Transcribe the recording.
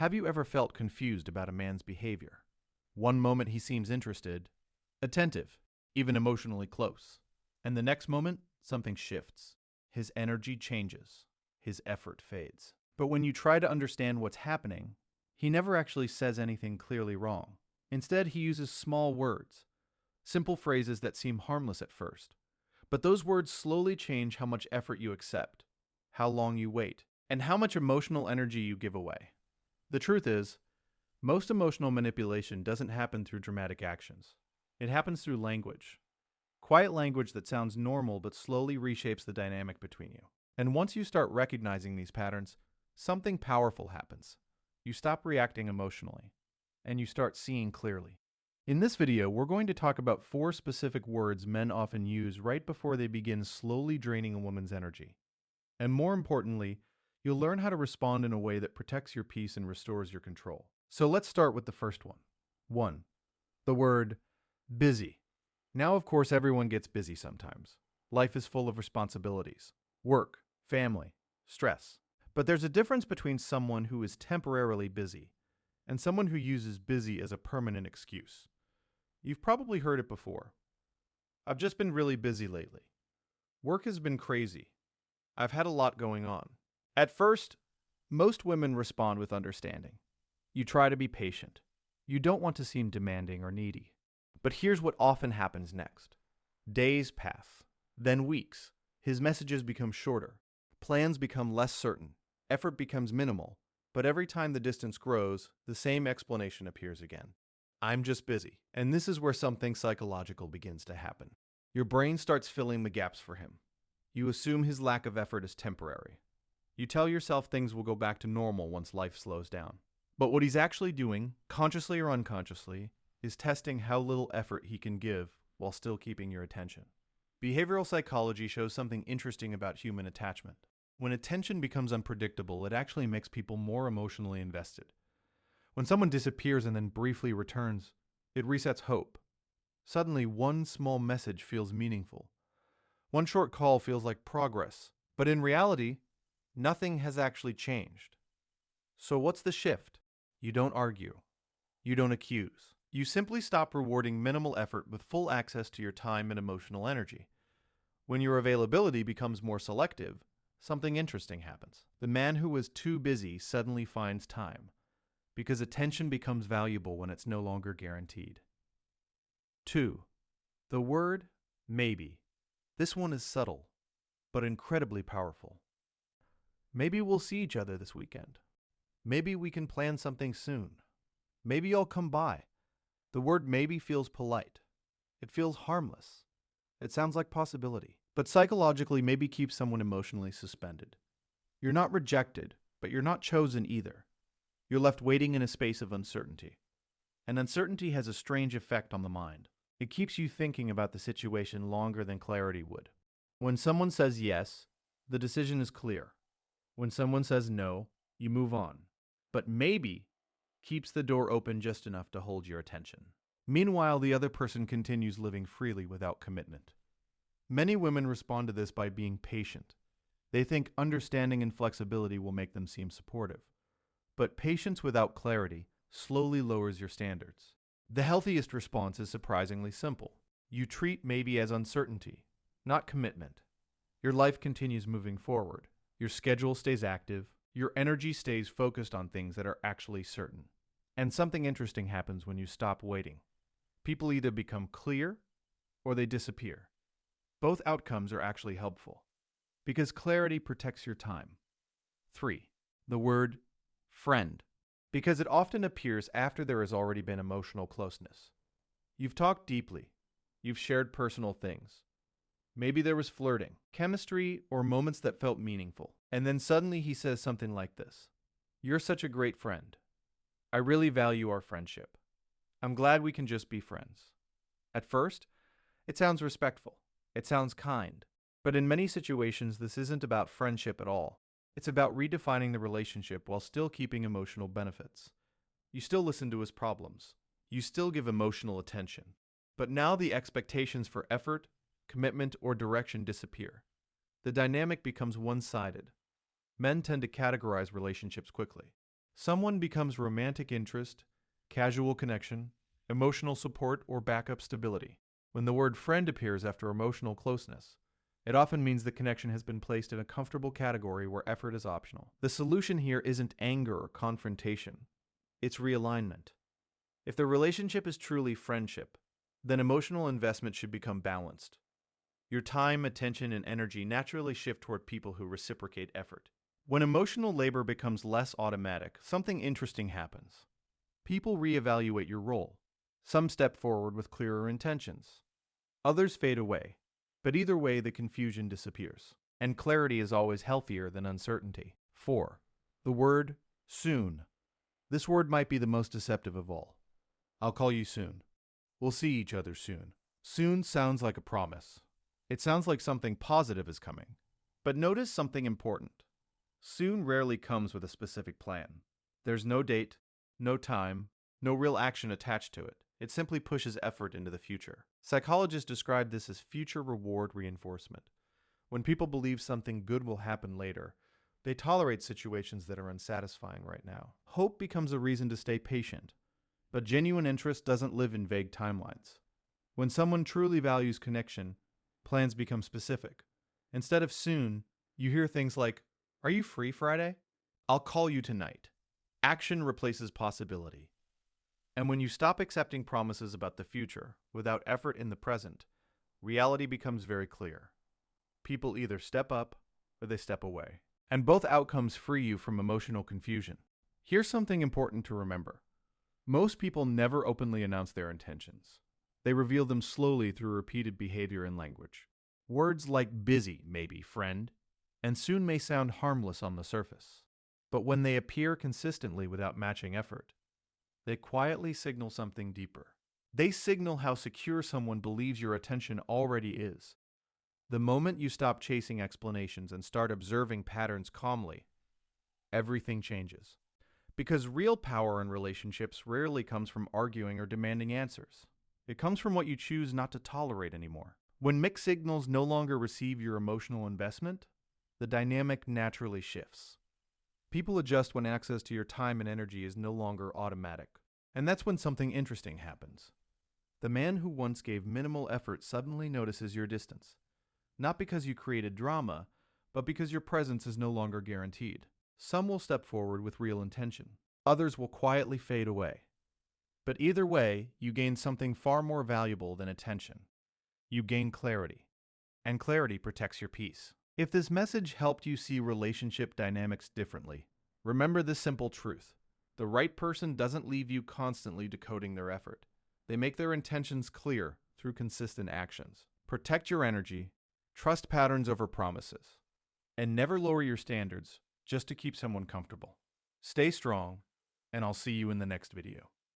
Have you ever felt confused about a man's behavior? One moment he seems interested, attentive, even emotionally close. And the next moment, something shifts. His energy changes. His effort fades. But when you try to understand what's happening, he never actually says anything clearly wrong. Instead, he uses small words, simple phrases that seem harmless at first. But those words slowly change how much effort you accept, how long you wait, and how much emotional energy you give away. The truth is, most emotional manipulation doesn't happen through dramatic actions. It happens through language. Quiet language that sounds normal but slowly reshapes the dynamic between you. And once you start recognizing these patterns, something powerful happens. You stop reacting emotionally, and you start seeing clearly. In this video, we're going to talk about 4 specific words men often use right before they begin slowly draining a woman's energy. And more importantly, you'll learn how to respond in a way that protects your peace and restores your control. So let's start with the first one. 1. The word busy. Now, of course, everyone gets busy sometimes. Life is full of responsibilities, work, family, stress. But there's a difference between someone who is temporarily busy and someone who uses busy as a permanent excuse. You've probably heard it before. I've just been really busy lately. Work has been crazy. I've had a lot going on. At first, most women respond with understanding. You try to be patient. You don't want to seem demanding or needy. But here's what often happens next. Days pass, then weeks. His messages become shorter. Plans become less certain. Effort becomes minimal. But every time the distance grows, the same explanation appears again. I'm just busy. And this is where something psychological begins to happen. Your brain starts filling the gaps for him. You assume his lack of effort is temporary. You tell yourself things will go back to normal once life slows down. But what he's actually doing, consciously or unconsciously, is testing how little effort he can give while still keeping your attention. Behavioral psychology shows something interesting about human attachment. When attention becomes unpredictable, it actually makes people more emotionally invested. When someone disappears and then briefly returns, it resets hope. Suddenly, one small message feels meaningful. One short call feels like progress. But in reality, nothing has actually changed. So what's the shift? You don't argue. You don't accuse. You simply stop rewarding minimal effort with full access to your time and emotional energy. When your availability becomes more selective, something interesting happens. The man who was too busy suddenly finds time, because attention becomes valuable when it's no longer guaranteed. 2. The word maybe. This one is subtle, but incredibly powerful. Maybe we'll see each other this weekend. Maybe we can plan something soon. Maybe I'll come by. The word maybe feels polite. It feels harmless. It sounds like possibility. But psychologically, maybe keeps someone emotionally suspended. You're not rejected, but you're not chosen either. You're left waiting in a space of uncertainty. And uncertainty has a strange effect on the mind. It keeps you thinking about the situation longer than clarity would. When someone says yes, the decision is clear. When someone says no, you move on. But maybe keeps the door open just enough to hold your attention. Meanwhile, the other person continues living freely without commitment. Many women respond to this by being patient. They think understanding and flexibility will make them seem supportive. But patience without clarity slowly lowers your standards. The healthiest response is surprisingly simple. You treat maybe as uncertainty, not commitment. Your life continues moving forward. Your schedule stays active. Your energy stays focused on things that are actually certain. And something interesting happens when you stop waiting. People either become clear or they disappear. Both outcomes are actually helpful, because clarity protects your time. 3. The word friend, because it often appears after there has already been emotional closeness. You've talked deeply. You've shared personal things. Maybe there was flirting, chemistry, or moments that felt meaningful. And then suddenly he says something like this. You're such a great friend. I really value our friendship. I'm glad we can just be friends. At first, it sounds respectful. It sounds kind. But in many situations, this isn't about friendship at all. It's about redefining the relationship while still keeping emotional benefits. You still listen to his problems. You still give emotional attention. But now the expectations for effort, commitment, or direction disappear. The dynamic becomes one-sided. Men tend to categorize relationships quickly. Someone becomes romantic interest, casual connection, emotional support, or backup stability. When the word friend appears after emotional closeness, it often means the connection has been placed in a comfortable category where effort is optional. The solution here isn't anger or confrontation, it's realignment. If the relationship is truly friendship, then emotional investment should become balanced. Your time, attention, and energy naturally shift toward people who reciprocate effort. When emotional labor becomes less automatic, something interesting happens. People reevaluate your role. Some step forward with clearer intentions. Others fade away. But either way, the confusion disappears. And clarity is always healthier than uncertainty. 4. The word soon. This word might be the most deceptive of all. I'll call you soon. We'll see each other soon. Soon sounds like a promise. It sounds like something positive is coming. But notice something important. Soon rarely comes with a specific plan. There's no date, no time, no real action attached to it. It simply pushes effort into the future. Psychologists describe this as future reward reinforcement. When people believe something good will happen later, they tolerate situations that are unsatisfying right now. Hope becomes a reason to stay patient, but genuine interest doesn't live in vague timelines. When someone truly values connection, plans become specific. Instead of soon, you hear things like, "Are you free Friday? I'll call you tonight." Action replaces possibility. And when you stop accepting promises about the future without effort in the present, reality becomes very clear. People either step up or they step away. And both outcomes free you from emotional confusion. Here's something important to remember. Most people never openly announce their intentions. They reveal them slowly through repeated behavior and language. Words like busy, maybe, friend, and soon may sound harmless on the surface. But when they appear consistently without matching effort, they quietly signal something deeper. They signal how secure someone believes your attention already is. The moment you stop chasing explanations and start observing patterns calmly, everything changes. Because real power in relationships rarely comes from arguing or demanding answers. It comes from what you choose not to tolerate anymore. When mixed signals no longer receive your emotional investment, the dynamic naturally shifts. People adjust when access to your time and energy is no longer automatic. And that's when something interesting happens. The man who once gave minimal effort suddenly notices your distance. Not because you created drama, but because your presence is no longer guaranteed. Some will step forward with real intention. Others will quietly fade away. But either way, you gain something far more valuable than attention. You gain clarity. And clarity protects your peace. If this message helped you see relationship dynamics differently, remember this simple truth. The right person doesn't leave you constantly decoding their effort. They make their intentions clear through consistent actions. Protect your energy, trust patterns over promises, and never lower your standards just to keep someone comfortable. Stay strong, and I'll see you in the next video.